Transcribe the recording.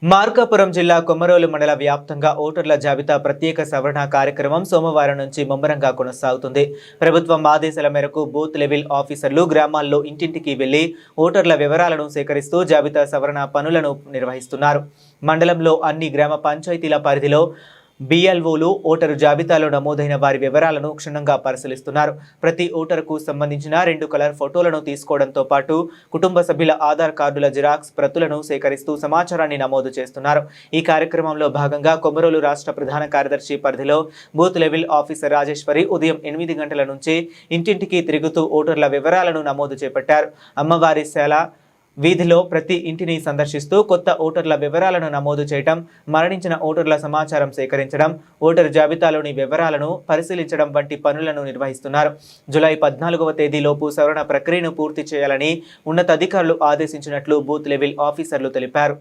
మార్కాపురం జిల్లా కొమరోలు మండల వ్యాప్తంగా ఓటర్ల జాబితా ప్రత్యేక సవరణ కార్యక్రమం సోమవారం నుంచి ముమ్మరంగా కొనసాగుతుంది. ప్రభుత్వం ఆదేశాల మేరకు బూత్ లెవెల్ ఆఫీసర్లు గ్రామాల్లో ఇంటింటికి వెళ్లి ఓటర్ల వివరాలను సేకరిస్తూ జాబితా సవరణ పనులను నిర్వహిస్తున్నారు. మండలంలో అన్ని గ్రామ పంచాయతీల పరిధిలో బిఎల్ఓలు ఓటరు జాబితాలో నమోదైన వారి వివరాలను క్షుణ్ణంగా పరిశీలిస్తున్నారు. ప్రతి ఓటరుకు సంబంధించిన 2 కలర్ ఫోటోలను తీసుకోవడంతో పాటు కుటుంబ సభ్యుల ఆధార్ కార్డుల జిరాక్స్ ప్రతులను సేకరిస్తూ సమాచారాన్ని నమోదు చేస్తున్నారు. ఈ కార్యక్రమంలో భాగంగా కొమరోలు రాష్ట్ర ప్రధాన కార్యదర్శి పరిధిలో బూత్ లెవెల్ ఆఫీసర్ రాజేశ్వరి ఉదయం 8 గంటల నుంచి ఇంటింటికి తిరుగుతూ ఓటర్ల వివరాలను నమోదు చేపట్టారు. అమ్మవారి శాల వీధిలో ప్రతి ఇంటిని సందర్శిస్తూ కొత్త ఓటర్ల వివరాలను నమోదు చేయడం, మరణించిన ఓటర్ల సమాచారం సేకరించడం, ఓటరు జాబితాలోని వివరాలను పరిశీలించడం వంటి పనులను నిర్వహిస్తున్నారు. జూలై 14వ తేదీలోపు సవరణ ప్రక్రియను పూర్తి చేయాలని ఉన్నతాధికారులు ఆదేశించినట్లు బూత్ లెవెల్ ఆఫీసర్లు తెలిపారు.